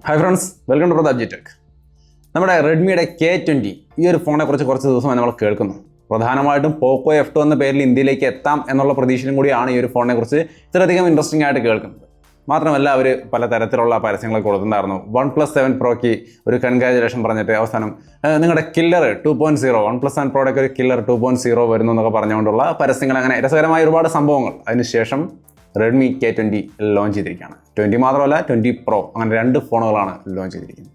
Hi friends, welcome to Pratap ji tech. നമ്മുടെ റെഡ്മിയുടെ K20 ഈ ഒരു ഫോണെ കുറിച്ച് കുറച്ച് ദിവസമായി നമ്മൾ കേൾക്കുന്നു. പ്രധാനമായിട്ടും പോക്കോ F2 എന്ന പേരിൽ ഇന്ത്യയിലേക്ക് എത്താം എന്നുള്ള പ്രതീക്ഷയും കൂടിയാണ് ഈ ഒരു ഫോണിനെ കുറിച്ച് ഇത്രയധികം ഇൻട്രസ്റ്റിംഗ് ആയിട്ട് കേൾക്കുന്നത്. മാത്രമല്ല അവർ പല തരത്തിലുള്ള പരസ്യങ്ങളൊക്കെ കൊടുത്തിട്ടുണ്ടായിരുന്നു. OnePlus 7 Proക്ക് ഒരു കൺഗ്രാജുലേഷൻ പറഞ്ഞിട്ട് അവസാനം നിങ്ങളുടെ കില്ലർ 2.0 OnePlus 7 Proയുടെ ഒരു കില്ലർ 2.0 വരുന്നു എന്നൊക്കെ പറഞ്ഞുകൊണ്ടുള്ള പരസ്യങ്ങൾ, അങ്ങനെ രസകരമായ ഒരുപാട് സംഭവങ്ങൾ. അതിനുശേഷം റെഡ്മി K20 ലോഞ്ച് ചെയ്തിരിക്കുകയാണ്. 20 മാത്രമല്ല 20 Pro, അങ്ങനെ രണ്ട് ഫോണുകളാണ് ലോഞ്ച് ചെയ്തിരിക്കുന്നത്.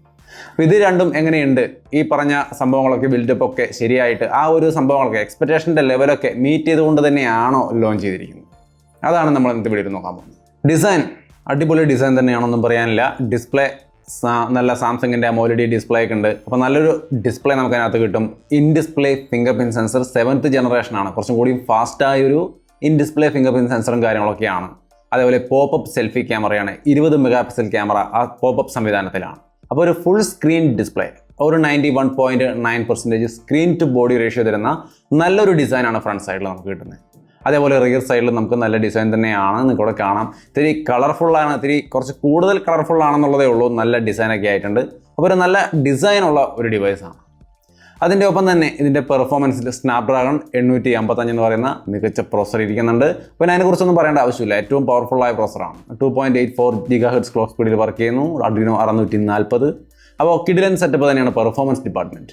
അപ്പോൾ ഇത് രണ്ടും എങ്ങനെയുണ്ട്? ഈ പറഞ്ഞ സംഭവങ്ങളൊക്കെ ബിൽഡപ്പ് ഒക്കെ ശരിയായിട്ട് ആ ഒരു സംഭവങ്ങളൊക്കെ എക്സ്പെക്റ്റേഷൻ്റെ ലെവലൊക്കെ മീറ്റ് ചെയ്തുകൊണ്ട് തന്നെയാണോ ലോഞ്ച് ചെയ്തിരിക്കുന്നത്? അതാണ് നമ്മൾ ഇന്നത്തെ വീഡിയോയിൽ നോക്കാൻ പോകുന്നത്. ഡിസൈൻ അടിപൊളി ഡിസൈൻ തന്നെയാണെന്നും പറയാനില്ല. ഡിസ്പ്ലേ നല്ല സാംസങ്ങിൻ്റെ AMOLED ഡിസ്പ്ലേ ഒക്കെ ഉണ്ട്. അപ്പോൾ നല്ലൊരു ഡിസ്പ്ലേ നമുക്ക് അതിനകത്ത് കിട്ടും. In display finger print sensor 7th ജനറേഷനാണ്. കുറച്ചും കൂടി ഫാസ്റ്റായൊരു ഇൻ ഡിസ്പ്ലേ ഫിംഗർ പ്രിൻറ്റ് സെൻസറും കാര്യങ്ങളൊക്കെയാണ്. അതേപോലെ പോപ്പപ്പ് സെൽഫി ക്യാമറയാണ്. 20 മെഗാപിക്സൽ ക്യാമറ ആ പോപ്പപ്പ് സംവിധാനത്തിലാണ്. അപ്പോൾ ഒരു ഫുൾ സ്ക്രീൻ ഡിസ്പ്ലേ, ഒരു 91.9% സ്ക്രീൻ ടു ബോഡി റേഷ്യോ തരുന്ന നല്ലൊരു ഡിസൈനാണ് ഫ്രണ്ട് സൈഡിൽ നമുക്ക് കിട്ടുന്നത്. അതേപോലെ റിയർ സൈഡിൽ നമുക്ക് നല്ല ഡിസൈൻ തന്നെയാണ്. നിങ്ങൾക്കിവിടെ കാണാം. ഇത്തിരി കളർഫുള്ളാണ്, ഇത്തിരി കുറച്ച് കൂടുതൽ കളർഫുൾ ആണെന്നുള്ളതേ ഉള്ളൂ. നല്ല ഡിസൈനൊക്കെ ആയിട്ടുണ്ട്. അപ്പോൾ ഒരു നല്ല ഡിസൈനുള്ള ഒരു ഡിവൈസാണ്. അതിൻ്റെ ഒപ്പം തന്നെ ഇതിൻ്റെ പെർഫോമൻസിൽ സ്നാപ്ഡ്രാഗൺ 855 എന്ന് പറയുന്ന മികച്ച പ്രോസർ ഇരിക്കുന്നുണ്ട്. പിന്നെ അതിനെക്കുറിച്ചൊന്നും പറയേണ്ട ആവശ്യമില്ല. ഏറ്റവും പവർഫുള്ളായ പ്രോസറാണ്. 2.84 GHz ക്ലോക്ക് സ്പീഡിൽ വർക്ക് ചെയ്യുന്നു. Adreno 640. അപ്പോൾ കിഡിലൻ സെറ്റപ്പ് തന്നെയാണ് പെർഫോമൻസ് ഡിപ്പാർട്ട്മെൻറ്റ്.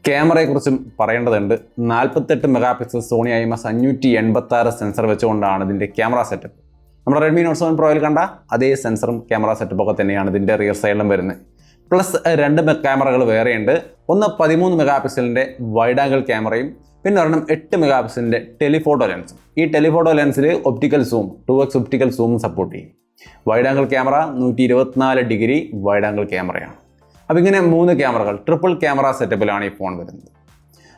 ക്യാമറയെക്കുറിച്ചും പറയേണ്ടതുണ്ട്. 48 മെഗാപിക്സൽ സോണി IMX 586 സെൻസർ വെച്ചുകൊണ്ടാണ് ഇതിൻ്റെ ക്യാമറ സെറ്റപ്പ്. നമ്മുടെ റെഡ്മി നോട്ട് 7 പ്രോയിൽ കണ്ട അതേ സെൻസറും ക്യാമറ സെറ്റപ്പൊക്കെ തന്നെയാണ് ഇതിൻ്റെ റിയർ സൈഡിലും വരുന്നത്. പ്ലസ് 2 ക്യാമറകൾ വേറെയുണ്ട്. ഒന്ന് 13 മെഗാപിക്സലിൻ്റെ വൈഡ് ആംഗിൾ ക്യാമറയും പിന്നെ ഒരെണ്ണം 8 മെഗാപിക്സലിൻ്റെ ടെലിഫോട്ടോ ലെൻസും. ഈ ടെലിഫോട്ടോ ലെൻസിൽ optical zoom 2x optical zoom support ചെയ്യും. Wide angle camera 124 degree wide angle ക്യാമറയാണ്. അപ്പോൾ ഇങ്ങനെ 3 ക്യാമറകൾ ട്രിപ്പിൾ ക്യാമറ സെറ്റപ്പിലാണ് ഈ ഫോൺ വരുന്നത്.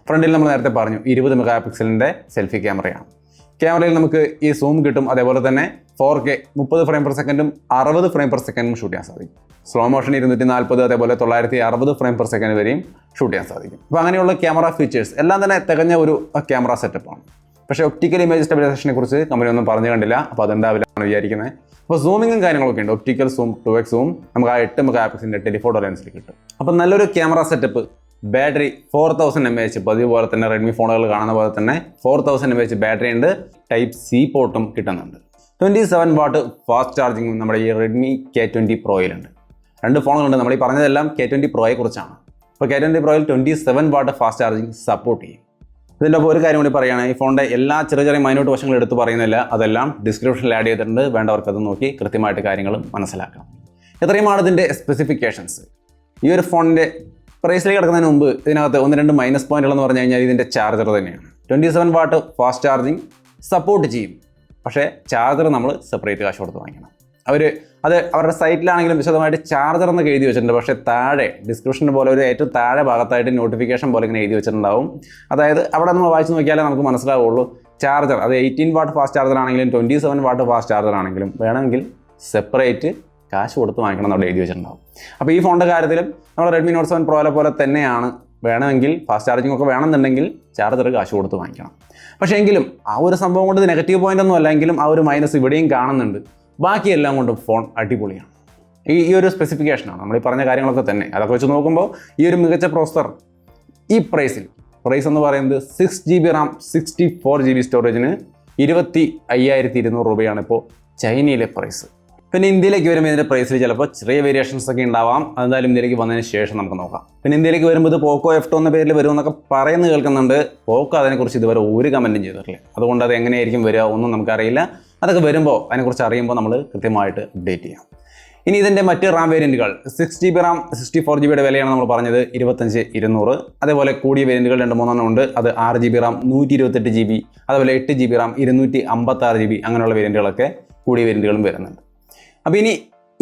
ഫ്രണ്ടിൽ നമ്മൾ നേരത്തെ പറഞ്ഞു 20 മെഗാപിക്സലിൻ്റെ സെൽഫി ക്യാമറയാണ്. ക്യാമറയിൽ നമുക്ക് ഈ സൂം കിട്ടും. അതേപോലെ തന്നെ 4K 30 ഫ്രെയിം പെർ സെക്കൻഡും 60 ഫ്രെയിം പെർ സെക്കൻഡും ഷൂട്ട് ചെയ്യാൻ സാധിക്കും. സ്ലോ മോഷൻ 240, അതേപോലെ 960 ഫ്രെയിം പെർ സെക്കൻഡ് വരെയും ഷൂട്ട് ചെയ്യാൻ സാധിക്കും. അപ്പോൾ അങ്ങനെയുള്ള ക്യാമറ ഫീച്ചേഴ്സ് എല്ലാം തന്നെ തികഞ്ഞ ഒരു ക്യാമറ സെറ്റപ്പാണ്. പക്ഷേ ഒപ്റ്റിക്കൽ ഇമേജ് സ്റ്റെബിലൈസേഷനെ കുറിച്ച് കമ്പനി ഒന്നും പറഞ്ഞു കണ്ടില്ല. അപ്പോൾ അതുണ്ടാവില്ല എന്നാണ് വിചാരിക്കുന്നത്. അപ്പോൾ സൂമിങ്ങും കാര്യങ്ങളൊക്കെ ഉണ്ട്. ഒപ്റ്റിക്കൽ സൂം 2x സൂം നമുക്ക് ആ 8 മെഗാപിക്സലിൻ്റെ ടെലിഫോട്ടോ ലെൻസിൽ കിട്ടും. അപ്പോൾ നല്ലൊരു ക്യാമറ സെറ്റപ്പ്. ബാറ്ററി 4000 mAh, പതിവ് പോലെ തന്നെ റെഡ്മി ഫോണുകൾ കാണുന്ന പോലെ തന്നെ 4000 mAh ബാറ്ററി ഉണ്ട്. Type-C പോർട്ടും കിട്ടുന്നുണ്ട്. 27 വാട്ട് ഫാസ്റ്റ് ചാർജിങ്ങും നമ്മുടെ ഈ റെഡ്മി K20 പ്രോയിലുണ്ട്. രണ്ട് ഫോണുകളുണ്ട്. നമ്മൾ ഈ പറഞ്ഞതെല്ലാം K20 പ്രോയെ കുറിച്ചാണ്. അപ്പോൾ K20 പ്രോയിൽ 27 what fast charging support ചെയ്യും. ഇതിൻ്റെ ഒപ്പം ഒരു കാര്യം കൂടി പറയുകയാണ്. ഈ ഫോണിൻ്റെ എല്ലാ ചെറിയ മൈന്യൂട്ട് വശങ്ങൾ എടുത്ത് പറയുന്നില്ല. അതെല്ലാം ഡിസ്ക്രിപ്ഷനിൽ ആഡ് ചെയ്തിട്ടുണ്ട്. വേണ്ടവർക്ക് അത് നോക്കി കൃത്യമായിട്ട് കാര്യങ്ങൾ മനസ്സിലാക്കാം. ഇത്രയുമാണ് ഇതിൻ്റെ സ്പെസിഫിക്കേഷൻസ്. ഈ ഒരു ഫോണിൻ്റെ പ്രൈസിലേക്ക് കിടക്കുന്നതിന് മുമ്പ് ഇതിനകത്ത് 1-2 മൈനസ് പോയിന്റുകൾ എന്ന് പറഞ്ഞു കഴിഞ്ഞാൽ ഇതിൻ്റെ ചാർജർ തന്നെയാണ്. 27 വാട്ട് ഫാസ്റ്റ് ചാർജിങ് സപ്പോർട്ട് ചെയ്യും. പക്ഷേ ചാർജർ നമ്മൾ സെപ്പറേറ്റ് കാശ് കൊടുത്ത് വാങ്ങിക്കണം. അത് അവരുടെ സൈറ്റിലാണെങ്കിലും വിശദമായിട്ട് ചാർജർ എന്നൊക്കെ എഴുതി വെച്ചിട്ടുണ്ട്. പക്ഷേ താഴെ ഡിസ്ക്രിപ്ഷൻ പോലെ ഒരു ഏറ്റവും താഴെ ഭാഗത്തായിട്ട് നോട്ടിഫിക്കേഷൻ പോലെ ഇങ്ങനെ എഴുതി വെച്ചിട്ടുണ്ടാവും. അതായത് അവിടെ നമ്മൾ വായിച്ച് നോക്കിയാലേ നമുക്ക് മനസ്സിലാവുള്ളൂ. ചാർജർ അത് 18 വാട്ട് ഫാസ്റ്റ് ചാർജർ ആണെങ്കിലും 27 വാട്ട് ഫാസ്റ്റ് ചാർജർ ആണെങ്കിലും വേണമെങ്കിൽ സെപ്പറേറ്റ് കാശ് കൊടുത്ത് വാങ്ങിക്കണം എന്നവിടെ എഴുതി വെച്ചിട്ടുണ്ടാവും. അപ്പോൾ ഈ ഫോണിൻ്റെ കാര്യത്തിലും നമ്മുടെ റെഡ്മി നോട്ട് 7 പ്രോയിലെ പോലെ തന്നെയാണ്. വേണമെങ്കിൽ ഫാസ്റ്റ് ചാർജിങ് ഒക്കെ വേണമെന്നുണ്ടെങ്കിൽ ചാർജർ കാശ് കൊടുത്ത് വാങ്ങിക്കണം. പക്ഷേ എങ്കിലും ആ ഒരു സംഭവം കൊണ്ട് നെഗറ്റീവ് പോയിന്റ് ഒന്നും അല്ലെങ്കിലും ആ ഒരു മൈനസ് ഇവിടെയും കാണുന്നുണ്ട്. ബാക്കിയെല്ലാം കൊണ്ടും ഫോൺ അടിപൊളിയാണ്. ഈ ഒരു സ്പെസിഫിക്കേഷനാണ് നമ്മൾ ഈ പറഞ്ഞ കാര്യങ്ങളൊക്കെ തന്നെ. അതൊക്കെ വെച്ച് നോക്കുമ്പോൾ ഈ ഒരു മികച്ച പ്രോസസർ ഈ പ്രൈസ് എന്ന് പറയുന്നത് 6GB RAM 64GB സ്റ്റോറേജിന് 25,200 രൂപയാണ് ഇപ്പോൾ ചൈനയിലെ പ്രൈസ്. പിന്നെ ഇന്ത്യയിലേക്ക് വരുമ്പോൾ ഇതിൻ്റെ പ്രൈസിൽ ചിലപ്പോൾ ചെറിയ വേരിയേഷൻസ് ഒക്കെ ഉണ്ടാവാം. അതെന്തായാലും ഇന്ത്യയിലേക്ക് വന്നതിന് ശേഷം നമുക്ക് നോക്കാം. പിന്നെ ഇന്ത്യയിലേക്ക് വരുമ്പോൾ ഇത് പോക്കോ F2 എന്ന പേരിൽ വരുമെന്നൊക്കെ പറയുന്നത് കേൾക്കുന്നുണ്ട്. പോക്കോ അതിനെക്കുറിച്ച് ഇതുവരെ ഒരു കമൻറ്റും ചെയ്തിട്ടില്ല. അതുകൊണ്ട് അത് എങ്ങനെയായിരിക്കും വരിക ഒന്നും നമുക്കറിയില്ല. അതൊക്കെ വരുമ്പോൾ അതിനെക്കുറിച്ച് അറിയുമ്പോൾ നമ്മൾ കൃത്യമായിട്ട് അപ്ഡേറ്റ് ചെയ്യാം. ഇനി ഇതിൻ്റെ മറ്റ് റാം വേരിയൻറ്റുകൾ 6GB RAM 64GB വിലയാണ് നമ്മൾ പറഞ്ഞത് 25,200. അതേപോലെ കൂടിയ വേരിയൻറ്റുകൾ 2-3 ഉണ്ട്. അത് 6GB RAM 128GB, അതേപോലെ 8GB RAM 256GB അങ്ങനെയുള്ള വേരിയൻറ്റുകളൊക്കെ കൂടിയ വേരിയൻറ്റുകളും വരുന്നുണ്ട്. അപ്പോൾ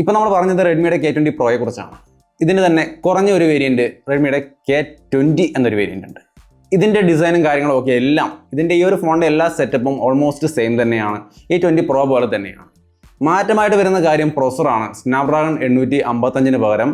ഇപ്പോൾ നമ്മൾ പറഞ്ഞത് റെഡ്മിയുടെ K20 പ്രോയെ കുറിച്ചാണ്. ഇതിന് തന്നെ കുറഞ്ഞ ഒരു വേരിയൻറ്റ് റെഡ്മിയുടെ K20 എന്നൊരു വേരിയൻ്റ് ഉണ്ട്. ഇതിൻ്റെ ഡിസൈനും കാര്യങ്ങളും ഒക്കെ എല്ലാം ഇതിൻ്റെ ഈ ഒരു ഫോണിൻ്റെ എല്ലാ സെറ്റപ്പും ഓൾമോസ്റ്റ് സെയിം തന്നെയാണ്. ഈ 20 പ്രോ പോലെ തന്നെയാണ്. മാറ്റമായിട്ട് വരുന്ന കാര്യം പ്രോസറാണ്. സ്നാപ്ഡ്രാഗൺ 855 പകരം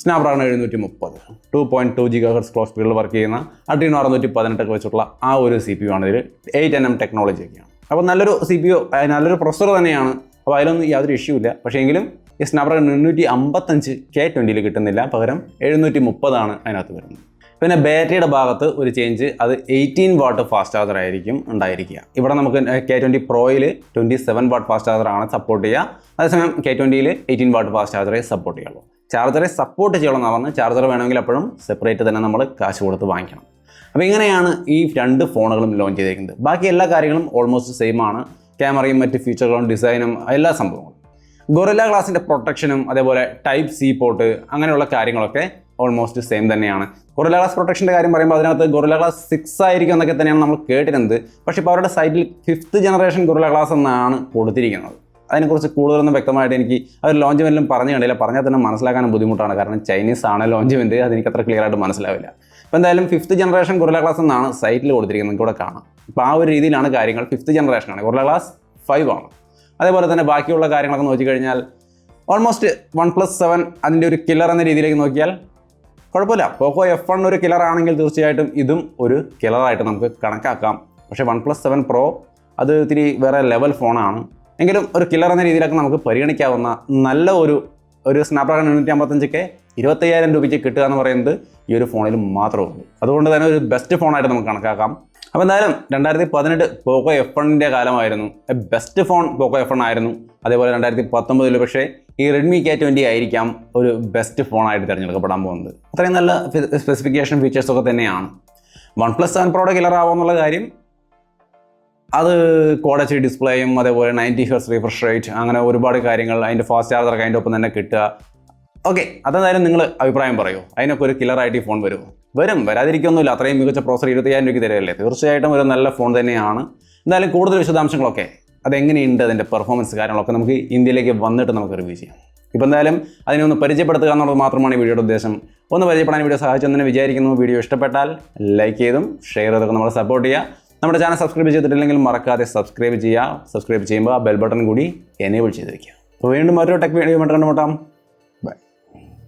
സ്നാപ്ഡ്രാഗൺ 730 2.2 GHz ക്ലോക്ക് സ്പീഡിൽ വർക്ക് ചെയ്യുന്ന Adreno 618 ഒക്കെ വെച്ചിട്ടുള്ള ആ ഒരു CPU ആണ്. ഇതിൽ 8nm ടെക്നോളജി ഒക്കെയാണ്. അപ്പോൾ നല്ലൊരു CPU, നല്ലൊരു പ്രൊസസർ തന്നെയാണ്. അപ്പോൾ അതിലൊന്നും യാതൊരു ഇഷ്യൂ ഇല്ല. പക്ഷേ എങ്കിലും ഈ സ്നാപ്ഡ്രാഗൺ 855 K20 കിട്ടുന്നില്ല, പകരം 730 അതിനകത്ത് വരുന്നത്. പിന്നെ ബാറ്ററിയുടെ ഭാഗത്ത് ഒരു ചേഞ്ച്, അത് 18 വാട്ട് ഫാസ്റ്റ് ചാർജർ ആയിരിക്കും ഉണ്ടായിരിക്കുക. ഇവിടെ നമുക്ക് K20 Proയിൽ 27 വാട്ട് ഫാസ്റ്റ് ചാർജറാണ് സപ്പോർട്ട് ചെയ്യുക. അതേസമയം K20യിൽ 18 വാട്ട് ഫാസ്റ്റ് ചാർജറെ സപ്പോർട്ട് ചെയ്യുള്ളൂ. ചാർജറെ സപ്പോർട്ട് ചെയ്യണമെന്നാണ് പറഞ്ഞത്. ചാർജർ വേണമെങ്കിൽ അപ്പോഴും സെപ്പറേറ്റ് തന്നെ നമ്മൾ കാശ് കൊടുത്ത് വാങ്ങിക്കണം. അപ്പോൾ ഇങ്ങനെയാണ് ഈ 2 ഫോണുകളും ലോഞ്ച് ചെയ്തിരിക്കുന്നത്. ബാക്കി എല്ലാ കാര്യങ്ങളും ഓൾമോസ്റ്റ് സെയിം ആണ്. ക്യാമറയും മറ്റ് ഫീച്ചറുകളും ഡിസൈനും എല്ലാ സംഭവങ്ങളും. ഗൊറില്ല ഗ്ലാസിൻ്റെ പ്രൊട്ടക്ഷനും അതേപോലെ Type-C പോർട്ട് അങ്ങനെയുള്ള കാര്യങ്ങളൊക്കെ ഓൾമോസ്റ്റ് സെയിം തന്നെയാണ്. ഗൊറില്ല ഗ്ലാസ് പ്രൊട്ടക്ഷൻ്റെ കാര്യം പറയുമ്പോൾ അതിനകത്ത് ഗൊറില്ല ഗ്ലാസ് 6 ആയിരിക്കും എന്നൊക്കെ തന്നെയാണ് നമ്മൾ കേട്ടിരുന്നത്. പക്ഷേ ഇപ്പോൾ അവരുടെ സൈറ്റിൽ 5th ജനറേഷൻ ഗൊറില്ല ഗ്ലാസ് എന്നാണ് കൊടുത്തിരിക്കുന്നത്. അതിനെക്കുറിച്ച് കൂടുതലൊന്നും വ്യക്തമായിട്ട് എനിക്ക് അവർ ലോഞ്ച് ഇവൻറ്റിലും പറഞ്ഞു കണ്ടില്ല. പറഞ്ഞാൽ തന്നെ മനസ്സിലാക്കാനും ബുദ്ധിമുട്ടാണ്, കാരണം ചൈനീസ് ആണ് ലോഞ്ച് ഇവൻറ്റ്. അതെനിക്ക് അത്ര ക്ലിയർ ആയിട്ട് മനസ്സിലാവില്ല. അപ്പോൾ എന്തായാലും 5th ജനറേഷൻ ഗൊറില്ല ഗ്ലാസ് എന്നാണ് സൈറ്റിൽ കൊടുത്തിരിക്കുന്നത്, നിങ്ങൾക്ക് ഇവിടെ കാണാം. അപ്പോൾ ആ ഒരു രീതിയിലാണ് കാര്യങ്ങൾ. 5th ജനറേഷനാണ്, ഗൊറില്ല ഗ്ലാസ് 5 ആണ്. അതേപോലെ തന്നെ ബാക്കിയുള്ള കാര്യങ്ങളൊക്കെ നോക്കിക്കഴിഞ്ഞാൽ ഓൾമോസ്റ്റ് OnePlus 7 അതിൻ്റെ ഒരു കില്ലർ എന്ന രീതിയിലേക്ക് നോക്കിയാൽ കുഴപ്പമില്ല. പോക്കോ F1 ഒരു കില്ലർ ആണെങ്കിൽ തീർച്ചയായിട്ടും ഇതും ഒരു കില്ലറായിട്ട് നമുക്ക് കണക്കാക്കാം. പക്ഷേ OnePlus 7 Pro അത് ഇത്തിരി വേറെ ലെവൽ ഫോണാണ്. എങ്കിലും ഒരു കില്ലർ എന്ന രീതിയിലൊക്കെ നമുക്ക് പരിഗണിക്കാവുന്ന നല്ല ഒരു സ്നാപ്ഡ്രാഗൺ 855K 25,000 രൂപയ്ക്ക് കിട്ടുക എന്ന് പറയുന്നത് ഈ ഒരു ഫോണിൽ മാത്രമേ ഉള്ളൂ. അതുകൊണ്ട് തന്നെ ഒരു ബെസ്റ്റ് ഫോണായിട്ട് നമുക്ക് കണക്കാക്കാം. അപ്പോൾ എന്തായാലും 2018 പോക്കോ F1ൻ്റെ കാലമായിരുന്നു. ബെസ്റ്റ് ഫോൺ പോക്കോ F1 ആയിരുന്നു. അതേപോലെ 2019 പക്ഷേ ഈ റെഡ്മി K20 ആയിരിക്കാം ഒരു ബെസ്റ്റ് ഫോണായിട്ട് തിരഞ്ഞെടുക്കപ്പെടാൻ പോകുന്നത്. അത്രയും നല്ല സ്പെസിഫിക്കേഷൻ ഫീച്ചേഴ്സൊക്കെ തന്നെയാണ്. OnePlus 7 Proയുടെ കില്ലർ ആവുമെന്നുള്ള കാര്യം അത് Quad HD ഡിസ്പ്ലേയും അതേപോലെ 90 Hz റിഫ്രഷ് റേറ്റ് അങ്ങനെ ഒരുപാട് കാര്യങ്ങൾ, അതിൻ്റെ ഫാസ്റ്റ് ചാർജറൊക്കെ അതിൻ്റെ ഒപ്പം തന്നെ കിട്ടുക. ഓക്കെ, അതെന്തായാലും നിങ്ങൾ അഭിപ്രായം പറയൂ. അതിനൊക്കെ ഒരു കില്ലറായിട്ട് ഈ ഫോൺ വരും, വരാതിരിക്കൊന്നുമില്ല. അത്രയും മികച്ച പ്രോസർ 25,000 രൂപയ്ക്ക് തരുമല്ലേ, തീർച്ചയായിട്ടും ഒരു നല്ല ഫോൺ തന്നെയാണ്. എന്തായാലും കൂടുതൽ വിശദാംശങ്ങളൊക്കെ അതെങ്ങനെയുണ്ട്, അതിൻ്റെ പെർഫോമൻസ് കാര്യങ്ങളൊക്കെ നമുക്ക് ഇന്ത്യയിലേക്ക് വന്നിട്ട് നമുക്ക് റിവ്യൂ ചെയ്യാം. ഇപ്പോൾ എന്തായാലും അതിനെ ഒന്ന് പരിചയപ്പെടുത്തുക എന്നുള്ളത് മാത്രമാണ് ഈ വീഡിയോയുടെ ഉദ്ദേശം. ഒന്ന് പരിചയപ്പെടാൻ വീഡിയോ സഹായിച്ചെന്ന് വിചാരിക്കുന്നു. വീഡിയോ ഇഷ്ടപ്പെട്ടാൽ ലൈക്ക് ചെയ്തും ഷെയർ ചെയ്തൊക്കെ നമ്മളെ സപ്പോർട്ട് ചെയ്യുക. നമ്മുടെ ചാനൽ സബ്സ്ക്രൈബ് ചെയ്തിട്ടില്ലെങ്കിൽ മറക്കാതെ സബ്സ്ക്രൈബ് ചെയ്യുക. സബ്സ്ക്രൈബ് ചെയ്യുമ്പോൾ ആ ബെൽ ബട്ടൺ കൂടി എനേബിൾ ചെയ്ത് വയ്ക്കുക. അപ്പോൾ വീണ്ടും മറ്റൊരു ടെക് വീഡിയോ കണ്ടുമുട്ടാം.